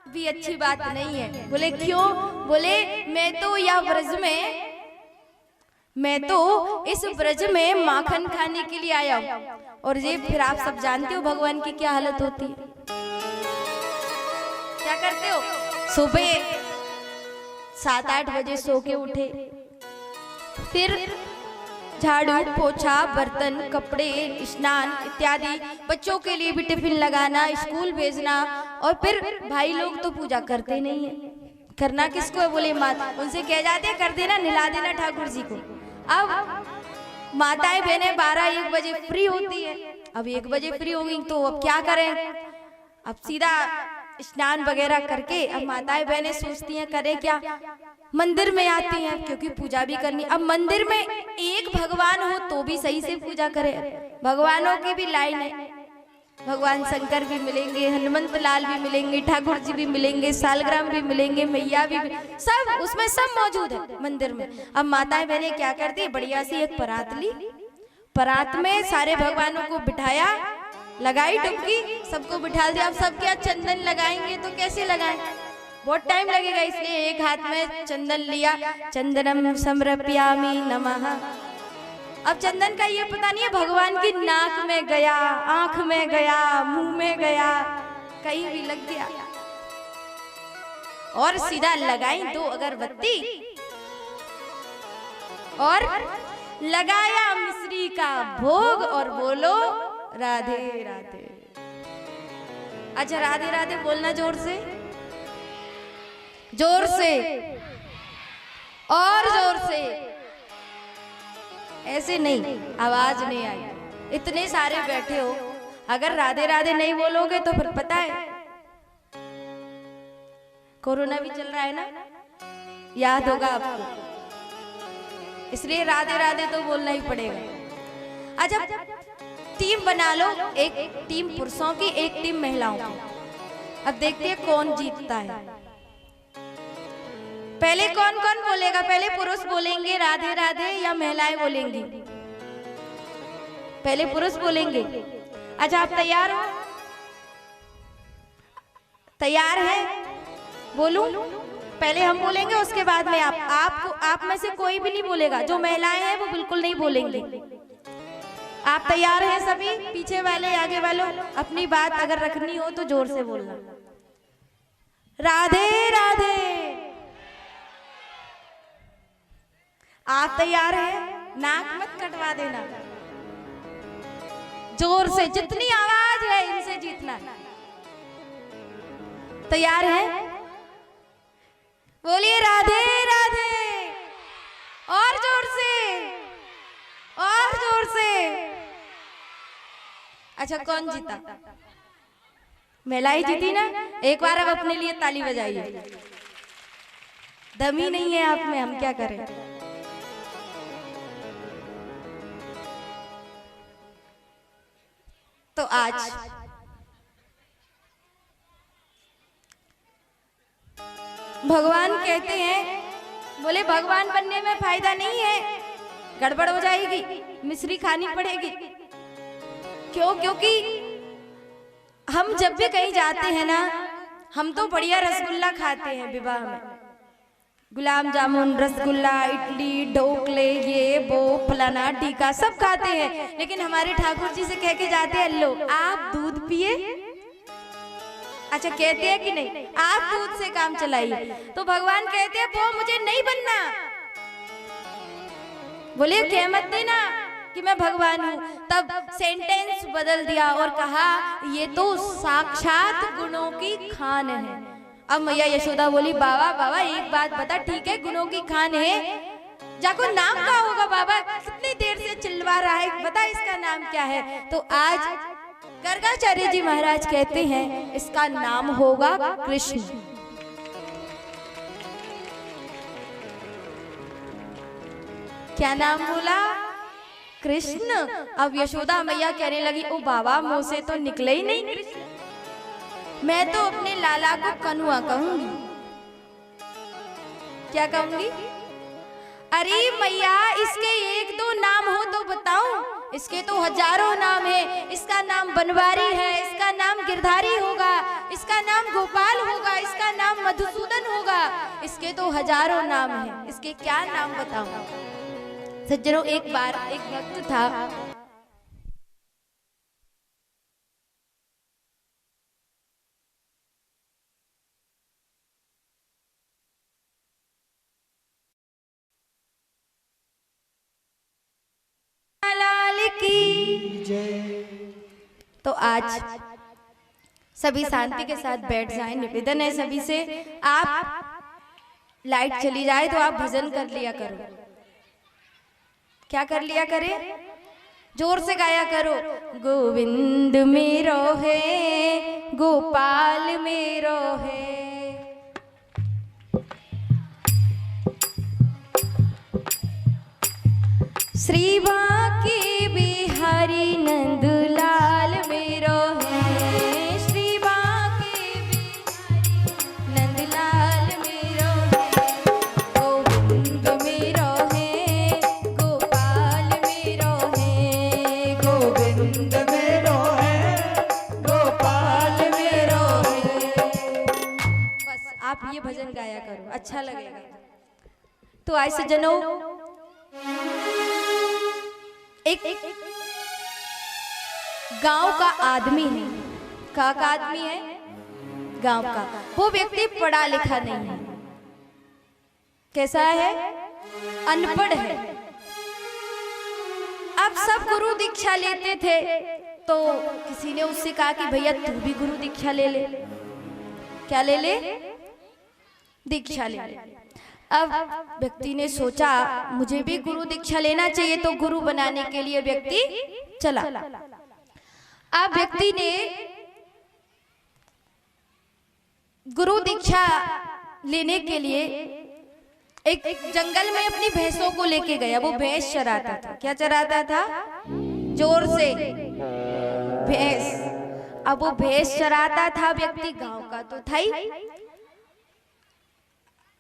भी अच्छी बात नहीं है। बोले क्यों? बोले मैं तो इस ब्रज में माखन खाने के लिए आया हूं। और ये फिर आप सब जानते हो भगवान की क्या हालत होती है। क्या करते हो? सुबह 7-8 बजे सो के उठे, फिर झाड़ू पोछा, बर्तन, कपड़े, स्नान इत्यादि, बच्चों के लिए भी टिफिन लगाना, स्कूल भेजना, और फिर भाई लोग तो पूजा करते नहीं है। करना किसको है? बोले माता। उनसे कह जाते हैं कर देना, निला देना ठाकुर जी को। अब माताएं बहनें 12-1 बजे फ्री होती है। अब 1 बजे फ्री होंगी तो अब क्या करें? अब सीधा स्नान वगैरह करके अब माताएं बहनें सोचती हैं करें क्या? मंदिर में आती हैं क्योंकि पूजा भी करनी। अब मंदिर में एक भगवान हो तो भी सही से पूजा करें। भगवानों की भी लाइन है। भगवान शंकर भी मिलेंगे, हनुमंत लाल भी मिलेंगे, ठाकुर जी भी मिलेंगे, सालग्राम भी मिलेंगे, मैया भी सब उसमें सब मौजूद है मंदिर में। अब माताएं बहनें क्या करती है? बढ़िया सी एक परात ली, परात में सारे भगवानों को बिठाया, लगाई डुबकी, सबको बिठा दिया। अब सब क्या चंदन लगाएंगे तो कैसे लगाएं? बहुत टाइम लगेगा, इसलिए एक हाथ में चंदन लिया, चंदनम समर्पयामि नमः। अब चंदन का ये पता नहीं है भगवान की नाक में गया, आंख में गया, मुंह में गया, कहीं भी लग गया। और सीधा लगाई 2 अगरबत्ती और लगाया मिश्री का भोग और बोलो राधे राधे। अच्छा, राधे राधे बोलना जोर से, जोर से और जोर से, ऐसे नहीं, आवाज नहीं आई। इतने सारे बैठे हो, अगर राधे राधे नहीं बोलोगे तो फिर पता है कोरोना भी चल रहा है ना, याद होगा आपको, इसलिए राधे राधे तो बोलना ही पड़ेगा। अच्छा, टीम बना लो, एक टीम पुरुषों की, एक टीम महिलाओं की। अब देखते हैं कौन जीतता है। पहले कौन कौन बोलेगा? पहले पुरुष बोलेंगे राधे राधे या महिलाएं बोलेंगी? पहले पुरुष बोलेंगे। अच्छा, आप तैयार हो? तैयार है? बोलूं? पहले हम बोलेंगे, उसके बाद में आप में से कोई भी नहीं बोलेगा। जो महिलाएं हैं वो बिल्कुल नहीं बोलेंगे। आप तैयार हैं सभी? पीछे वाले, आगे वालों, अपनी बात अगर रखनी हो तो जोर से बोलना। राधे राधे। आप तैयार हैं? नाक मत कटवा देना, जोर से, जितनी आवाज है इनसे जीतना। तैयार हैं? बोलिए राधे राधे, और जोर से, और जोर से। अच्छा, कौन जीता? महिला जीती ना? एक बार अब अपने लिए ताली बजाइए। दम ही नहीं है आप में, हम क्या करें? तो आज भगवान कहते हैं, बोले भगवान बनने में फायदा नहीं है, गड़बड़ हो जाएगी, मिश्री खानी पड़ेगी। क्यों? क्योंकि हम जब भी कहीं जाते हैं ना, हम तो बढ़िया रसगुल्ला खाते हैं विवाह में, गुलाब जामुन, रसगुल्ला, इडली, ढोकले, ये वो फलाना टीका सब खाते हैं। लेकिन हमारे ठाकुर जी से कह के जाते हैं, लो आप दूध पिए। अच्छा, कहते हैं कि नहीं? आप दूध से काम चलाइए। तो भगवान कहते हैं वो मुझे नहीं बनना। बोले कह मत देना कि मैं भगवान हूँ। तब सेंटेंस बदल दिया और कहा ये तो साक्षात गुणों की खान है। अब मैया यशोदा बोली, बाबा बाबा एक बात बता, ठीक है गुणों की खान है, जाको नाम क्या होगा बाबा? कितनी देर से चिल्ला रहा है, बता इसका नाम क्या है? तो आज गर्गाचार्य जी महाराज कहते हैं इसका नाम होगा कृष्ण। क्या नाम बोला? कृष्ण। अब यशोदा मैया कहने लगी, ओ बाबा मुंह से तो निकले ही नहीं कृष्ण, मैं तो अपने लाला को कनुआ कहूंगी। क्या कहूंगी? अरे मैया, इसके एक दो नाम हो तो बताओ। इसके तो हजारों नाम है। इसका नाम बनवारी है, इसका नाम गिरधारी होगा, इसका नाम गोपाल होगा, इसका नाम मधुसूदन होगा। इसके तो हजारों नाम है, इसके क्या नाम बताऊं। सज्जनों, एक बार एक वक्त था, तो आज सभी शांति के साथ बैठ जाएं। निवेदन है सभी से, आप लाइट चली जाए तो आप भजन कर लिया करो। क्या कर लिया करे? जोर से गाया करो। गोविंद मेरो है, गोपाल मेरो है। श्री बांके बिहारी नंदलाल मेरो है, श्री बांके बिहारी नंदलाल मेरो है। गोविंद मेरो है, गोपाल मेरो है, गोविंद मेरो है, गोपाल मेरो है। बस आप ये भजन गाया करो, अच्छा लगेगा। तो आज सज्जनों, एक गांव का आदमी है। का आदमी है? गांव का। वो व्यक्ति पढ़ा लिखा नहीं है। कैसा है? अनपढ़ है। अब सब गुरु दीक्षा लेते थे, तो किसी ने उससे कहा कि भैया तू भी गुरु दीक्षा ले ले। क्या ले ले? दीक्षा ले ले। अब व्यक्ति ने सोचा मुझे भी गुरु दीक्षा लेना चाहिए, तो गुरु बनाने के लिए व्यक्ति चला। अब व्यक्ति ने गुरु दीक्षा लेने के लिए एक जंगल में अपनी भैंसों को लेके गया। वो भैंस चराता था। क्या चराता था? जोर से, भैंस। अब वो भैंस चराता था व्यक्ति, गांव का तो था ही।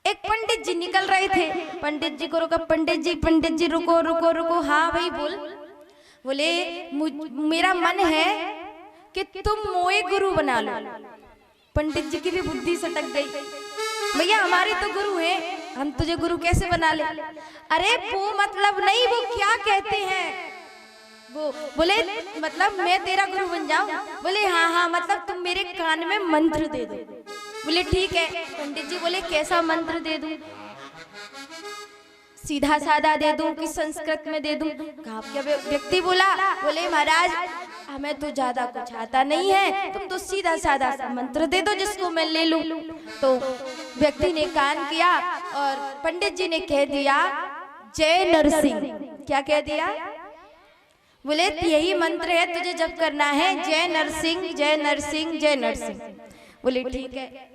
एक पंडित जी निकल रहे थे। पंडित जी को रोका। पंडित जी रुको रुको रुको। हाँ भाई बोल। बोले मेरा मन है कि तुम मोए गुरु बना लो। पंडित जी की भी बुद्धि सटक गई। भैया हमारे तो गुरु हैं, हम तुझे गुरु कैसे बना ले? अरे वो मतलब नहीं, वो क्या कहते हैं वो? बोले मतलब मैं तेरा गुरु बन जाऊं? बोले हाँ हाँ, मतलब तुम मेरे कान में मंत्र दे दो। बोले ठीक है। पंडित जी बोले कैसा मंत्र दे दूं? सीधा साधा दे दूं कि संस्कृत में दे दूं? क्या व्यक्ति बोला? बोले महाराज हमें तो ज्यादा कुछ आता नहीं है, तुम तो सीधा साधा सा मंत्र दे दो जिसको मैं ले लूं। तो व्यक्ति ने कान किया और पंडित जी ने कह दिया जय नरसिंह। क्या कह दिया? बोले यही मंत्र है, तुझे जब करना है जय नरसिंह जय नरसिंह जय नरसिंह। बोले ठीक है।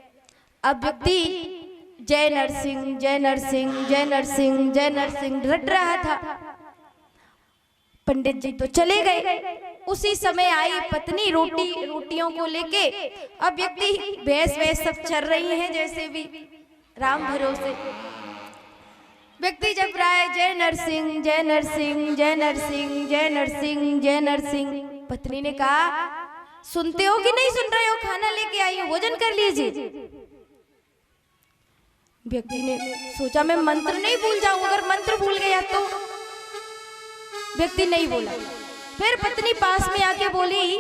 अब व्यक्ति जय नरसिंह जय नरसिंह जय नरसिंह जय नरसिंह रट रहा था। पंडित जी तो चले गए। उसी समय आई पत्नी रोटियों को लेके। अब व्यक्ति भैंस सब चल रही हैं जैसे भी राम भरोसे। व्यक्ति जप रहा है जय नरसिंह जय नरसिंह जय नरसिंह जय नरसिंह जय नरसिंह। पत्नी ने कहा सुनते हो कि नहीं सुन रहे हो? खाना लेके आई हो, भोजन कर लीजिए। व्यक्ति ने सोचा मैं मंत्र नहीं भूल जाऊं, अगर मंत्र भूल गया तो। व्यक्ति नहीं बोला। फिर पत्नी पास में आके बोली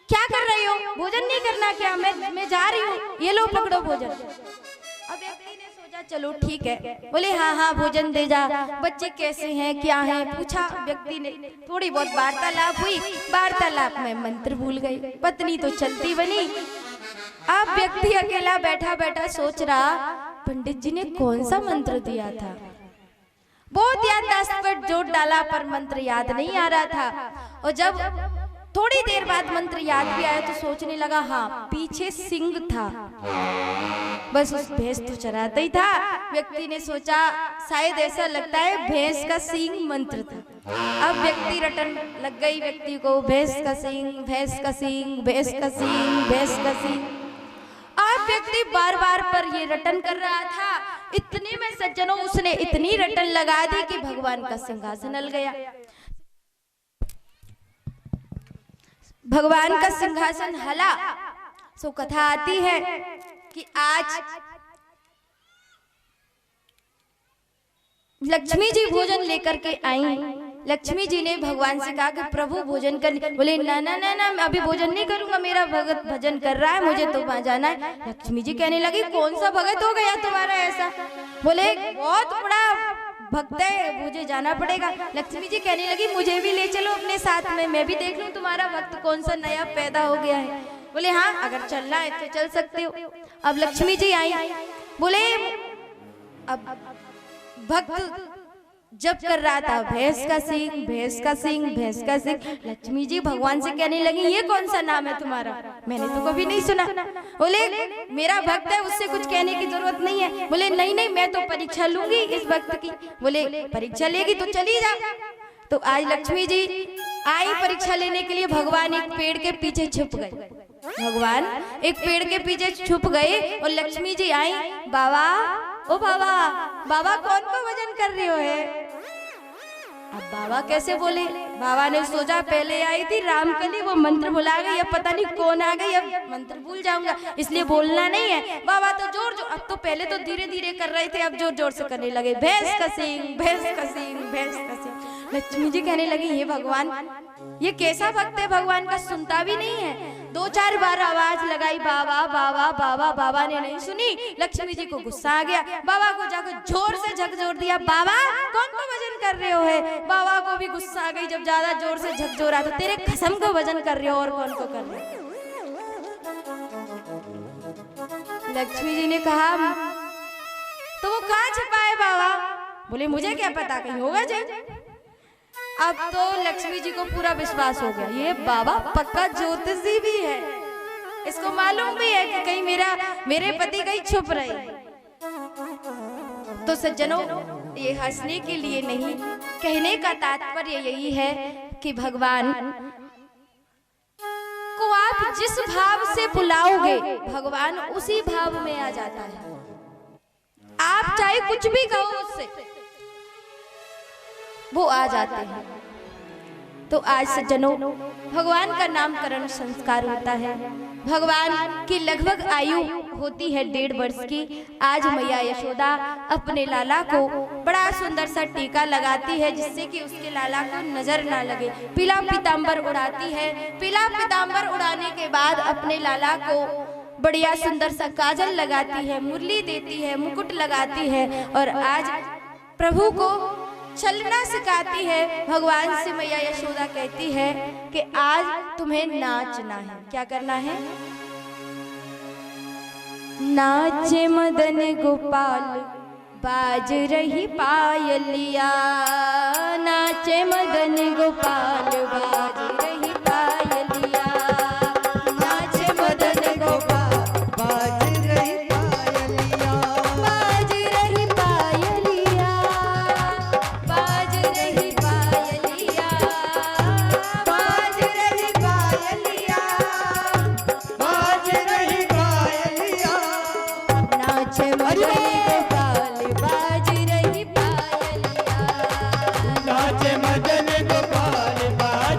क्या कर रही हो? भोजन नहीं करना क्या? मैं जा रही हूँ, ये लो पकड़ो भोजन। अब व्यक्ति ने सोचा चलो ठीक है। बोले हाँ हाँ भोजन दे जा। बच्चे कैसे हैं क्या है पूछा व्यक्ति ने। थोड़ी बहुत वार्तालाप हुई। वार्तालाप में मंत्र भूल गई। पत्नी तो चलती बनी। अब व्यक्ति अकेला बैठा बैठा सोच रहा पंडित जी ने कौन सा मंत्र दिया था। बहुत याददाश्त पर जोर डाला पर मंत्र याद नहीं आ रहा था। और जब थोड़ी देर बाद मंत्र याद भी आया तो सोचने लगा हाँ पीछे सिंह था, बस उस भैंस तो चराता ही था। व्यक्ति ने सोचा शायद ऐसा लगता है भैंस का सिंह मंत्र था। अब व्यक्ति रटन लग गई व्यक्ति को, भैंस का सिंह भैंस का सिंह भैंस का सिंह भैंस का सिंह। अब व्यक्ति बार बार पर ये रटन कर रहा था। इतने में सज्जनों उसने इतनी रटन लगा दी कि भगवान का सिंहासन हिल गया। भगवान का सिंहासन हला। सो कथा आती है कि आज लक्ष्मी जी भोजन लेकर के आई। लक्ष्मी जी ने भगवान से कहा कि प्रभु भोजन कर। बोले ना ना ना ना, अभी भोजन नहीं करूंगा, मेरा भगत भजन कर रहा है, मुझे तो वहां जाना है। लक्ष्मी जी कहने लगी कौन सा भगत हो गया तुम्हारा ऐसा? बोले बहुत बड़ा भक्त है, मुझे जाना पड़ेगा। लक्ष्मी जी कहने लगी मुझे भी ले चलो अपने साथ में, मैं भी देख लूं तुम्हारा भक्त कौन सा नया पैदा हो गया है। बोले हाँ अगर चलना है तो चल सकते हो। अब लक्ष्मी जी आई। बोले अब भक्त जब कर रहा था भैंस का सींग, भैंस का सींग, भैंस का सींग। लक्ष्मी जी भगवान से कहने लगी ये कौन सा नाम है तुम्हारा? मैंने तो कभी नहीं सुना। बोले मेरा भक्त है, उससे कुछ कहने की जरूरत नहीं है। बोले नहीं नहीं, मैं तो परीक्षा लूंगी इस भक्त की। बोले परीक्षा लेगी तो चली जा। तो आज लक्ष्मी जी आई परीक्षा लेने के लिए। भगवान एक पेड़ के पीछे छुप गए। भगवान एक पेड़ के पीछे छुप गए और लक्ष्मी जी आई। बाबा, ओ बाबा, बाबा कौन को भजन कर रहे हो है? अब बाबा कैसे बोले? बाबा ने सोचा पहले आई थी रामकली, वो मंत्र भुला गई, अब पता नहीं कौन आ गई, अब मंत्र भूल जाऊंगा, इसलिए बोलना नहीं है। बाबा तो जोर जोर, अब तो पहले तो धीरे धीरे कर रहे थे, अब जोर जोर से करने लगे। भैंस का सींग, भैंस का सींग, भैंस का सींग। लक्ष्मी जी कहने लगी हे भगवान, ये कैसा भक्त है, भगवान का सुनता भी नहीं है। 2-4 बार आवाज लगाई बाबा बाबा बाबा, बाबा ने नहीं सुनी। लक्ष्मी जी को गुस्सा आ गया। बाबा को जाकर जोर से झकझोर दिया। बाबा कौन को भजन कर रहे हो है? बाबा को भी गुस्सा आ गई। जब ज्यादा जोर से झकझोरा तो तेरे कसम को भजन कर रहे हो और कौन को कर रहे हो? लक्ष्मी जी ने कहा तो वो कहाँ छिपा है बाबा? बोले मुझे क्या पता, कहीं होगा जाए। अब तो लक्ष्मी जी को पूरा विश्वास हो गया ये बाबा पक्का ज्योतिषी भी है, इसको मालूम भी है कि कहीं मेरे पति कहीं छुप रहे। तो सज्जनों ये हंसने के लिए नहीं, कहने का तात्पर्य यही है कि भगवान को आप जिस भाव से बुलाओगे भगवान उसी भाव में आ जाता है। आप चाहे कुछ भी कहो उससे, वो आ जाते हैं। तो आज सज्जनों भगवान का नामकरण संस्कार होता है। भगवान की लगभग आयु होती है 1.5 वर्ष की। आज मैया यशोदा अपने लाला को बड़ा सुंदर सा टीका लगाती है जिससे कि उसके लाला को नजर ना लगे। पीला पीतांबर उड़ाती है। पीला पीतांबर उड़ाने के बाद अपने लाला को बढ़िया सुंदर सा काजल लगाती है, मुरली देती है, मुकुट लगाती है और आज प्रभु को चलना सिखाती है। भगवान से मैया यशोदा कहती है कि आज तुम्हें नाचना है। क्या करना है? नाचे मदन गोपाल बाज रही पायलिया, नाचे मदन गोपाल बाज रही पायलिया, नाचे मदन गोपाल बाज रही पायलिया, बाज रही पायलिया, बाज रही पायलिया, बाज रही पायलिया, बाज रही पायलिया, नाचे मदन गोपाल बाज रही पायलिया, नाचे मदन गोपाल बाज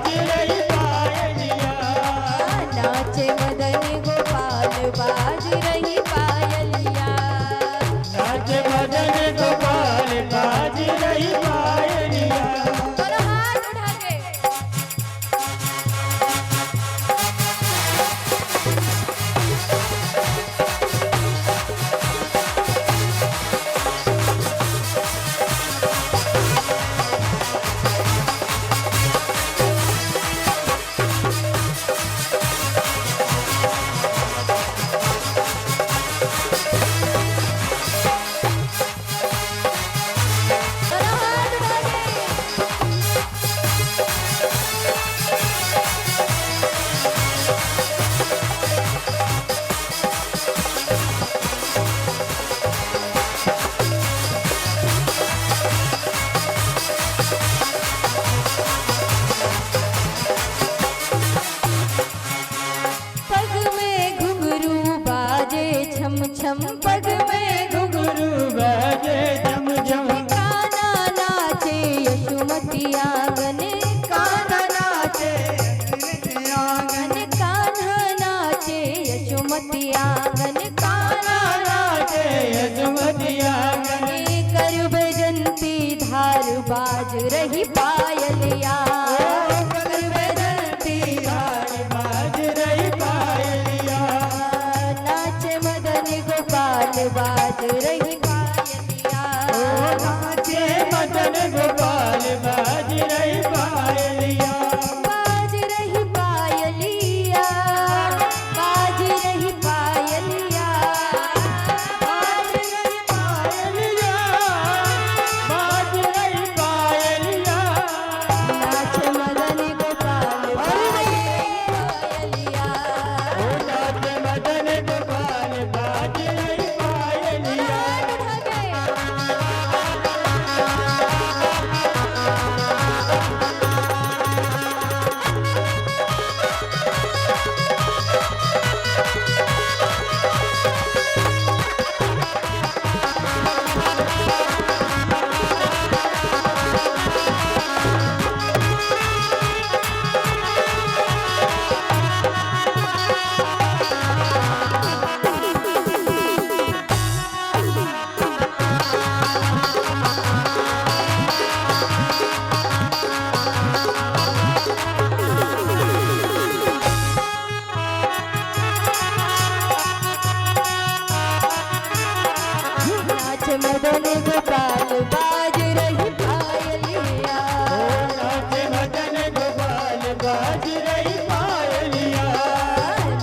बाज रही पायलिया,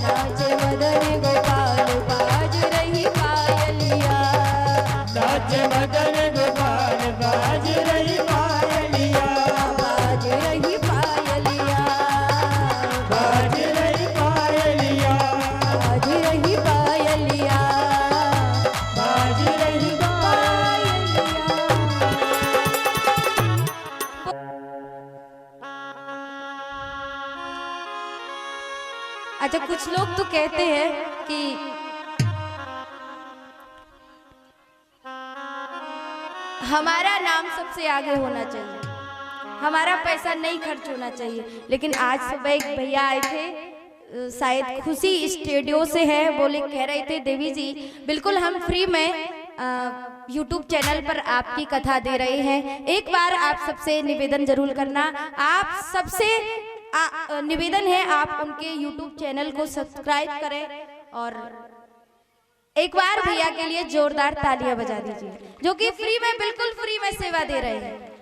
नाचे मदन गोपाल बाज रही पायलिया, नाचे मदन गोपाल बाज रही पायलिया, बाज रही पायलिया, बाज रही पायलिया, बाज रही पायलिया, बाज रही अच्छा, कुछ लोग तो कहते हैं कि हमारा नाम सबसे आगे होना चाहिए, हमारा पैसा नहीं खर्च होना चाहिए। लेकिन आज सुबह एक भैया आए थे, शायद खुशी स्टूडियो से है, बोले कह रहे थे देवी जी बिल्कुल हम फ्री में यूट्यूब चैनल पर आपकी कथा दे रहे हैं। एक बार आप सबसे निवेदन जरूर करना, आप सबसे निवेदन है आप उनके यूट्यूब चैनल को सब्सक्राइब करें और एक बार भैया के लिए जोरदार तालियां बजा दीजिए, जो कि फ्री में, बिल्कुल फ्री में सेवा दे रहे हैं।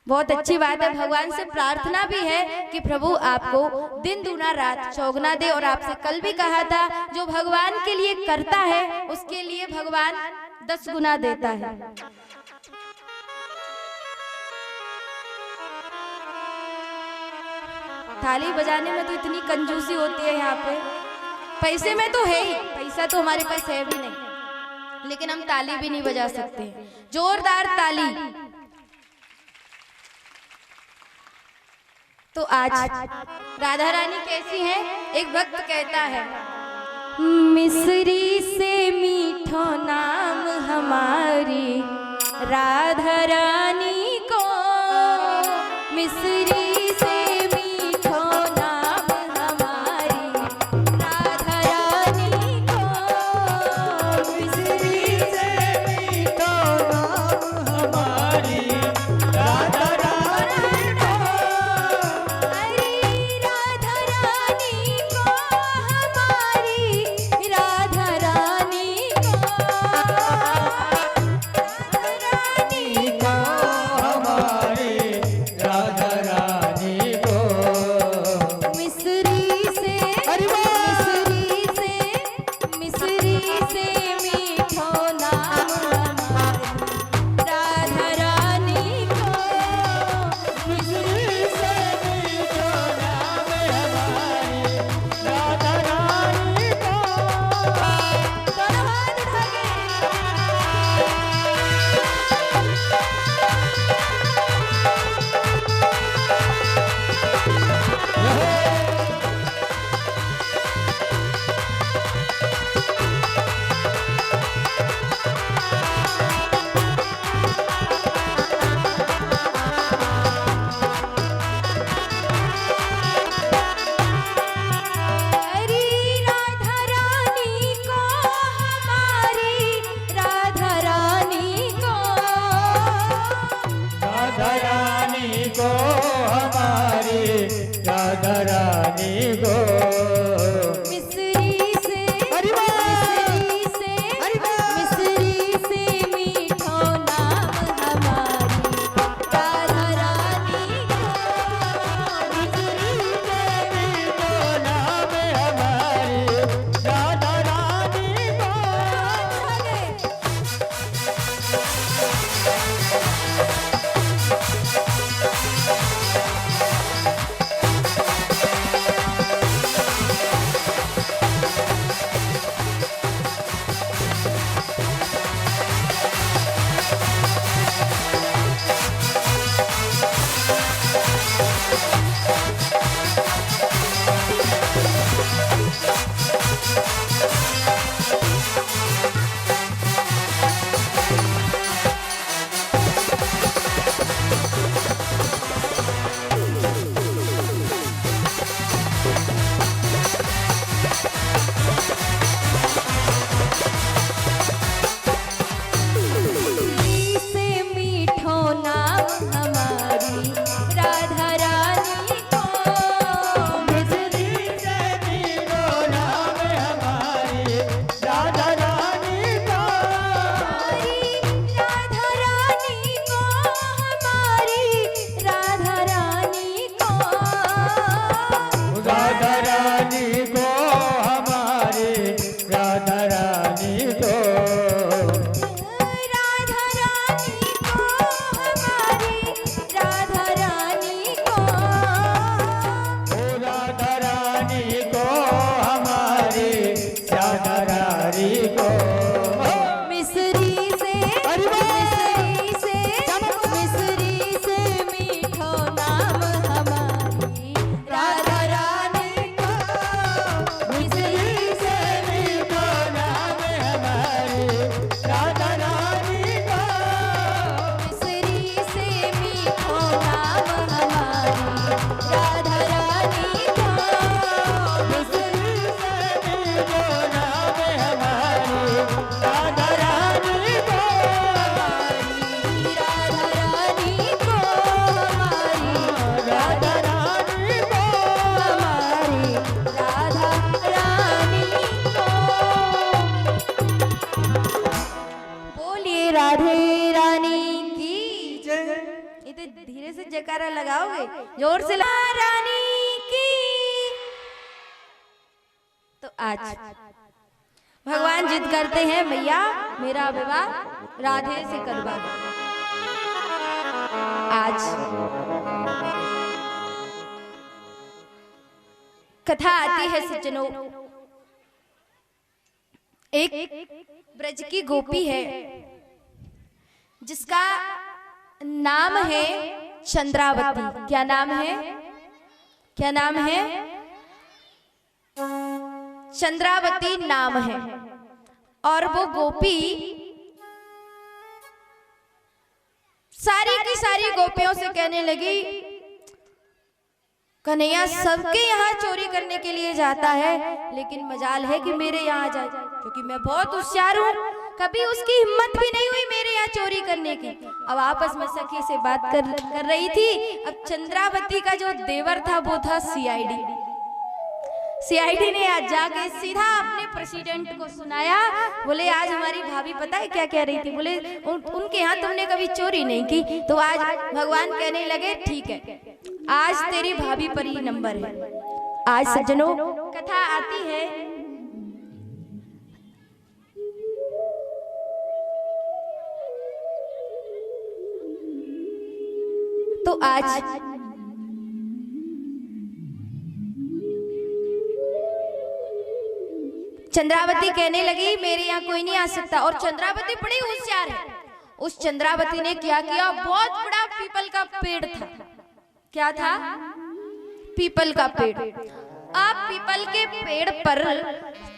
बहुत अच्छी बात है। भगवान से प्रार्थना भी है कि प्रभु आपको दिन दूना रात चौगुना दे। और आपसे कल भी कहा था, जो भगवान के लिए करता है उसके लिए भगवान 10 गुना देता है। थाली बजाने में तो इतनी कंजूसी होती है यहाँ पे, पैसे में तो है ही, पैसा तो हमारे पास है भी नहीं, लेकिन हम ताली भी नहीं बजा सकते। जोरदार ताली। तो आज राधा रानी कैसी हैं? एक भक्त कहता है, मिस्री से मीठो नाम हमारी राधा रानी को, मिस्री से मीठो नाम हमारी राधा रानी को, मिस्री से मीठो नाम हमारी राधा रानी को, अरे राधा रानी को हमारी राधा रानी को, रानी को हमारी राधा गाओगे जोर से रानी की। तो आज भगवान जिद करते हैं मैया मेरा विवाह राधे से करवा दो। आज कथा आती है सज्जनों, एक ब्रज की गोपी है जिसका नाम है चंद्रावती। क्या नाम है? क्या नाम है? चंद्रावती नाम है। और वो गोपी सारी की सारी गोपियों से कहने लगी कन्हैया सबके यहाँ चोरी करने के लिए जाता है, लेकिन मजाल है कि मेरे यहाँ जाए, क्योंकि मैं बहुत होशियार हूँ। कभी उसकी हिम्मत भी नहीं हुई मेरे यहाँ चोरी करने की। अब आपस में सखी से बात कर रही थी। अब चंद्रावती का जो देवर था वो था सीआईडी ने आज जाके सीधा अपने प्रेसिडेंट को सुनाया। बोले आज हमारी भाभी पता है क्या कह रही थी? बोले उनके यहाँ तुमने कभी चोरी नहीं की। तो आज भगवान कहने लगे ठीक है आज तेरी भाभी पर ही नंबर है। आज सज्जनों कथा आती है तो आज चंद्रावती कहने लगी मेरे यहाँ कोई नहीं आ सकता। और चंद्रावती बड़ी होशियार है। उस चंद्रावती ने क्या किया, बहुत बड़ा पीपल का पेड़ था। क्या था? पीपल का पेड़। अब पीपल के पेड़ पर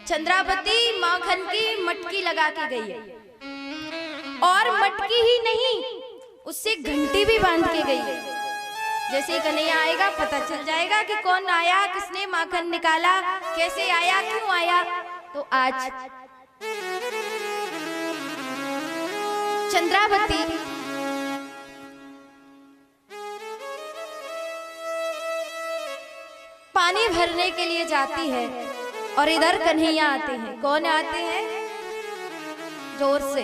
चंद्रावती माखन की मटकी लगा के गई है। और मटकी ही नहीं, उससे घंटी भी बांध के गई है। जैसे ही कन्हैया आएगा पता चल जाएगा कि कौन आया, किसने माखन निकाला, कैसे आया, क्यों आया। तो आज चंद्रावती पानी भरने के लिए जाती है और इधर कन्हैया आते हैं। कौन आते हैं? जोर से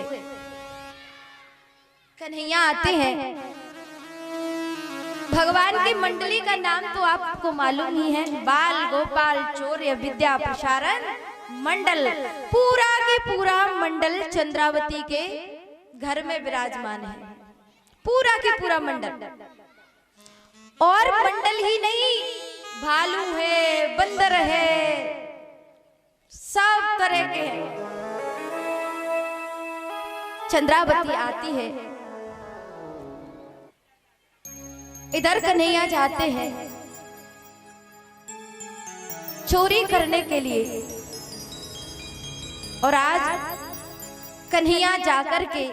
कन्हैया आते हैं। भगवान की मंडली का नाम तो आपको मालूम ही है, बाल गोपाल चौर्य विद्या प्रसारण मंडल। पूरा के पूरा मंडल चंद्रावती के घर में विराजमान है। पूरा के पूरा मंडल। और मंडल ही नहीं, भालू है, बंदर है, सब तरह के हैं। चंद्रावती आती है, इधर कन्हैया जाते हैं चोरी करने के लिए। और आज कन्हैया जाकर के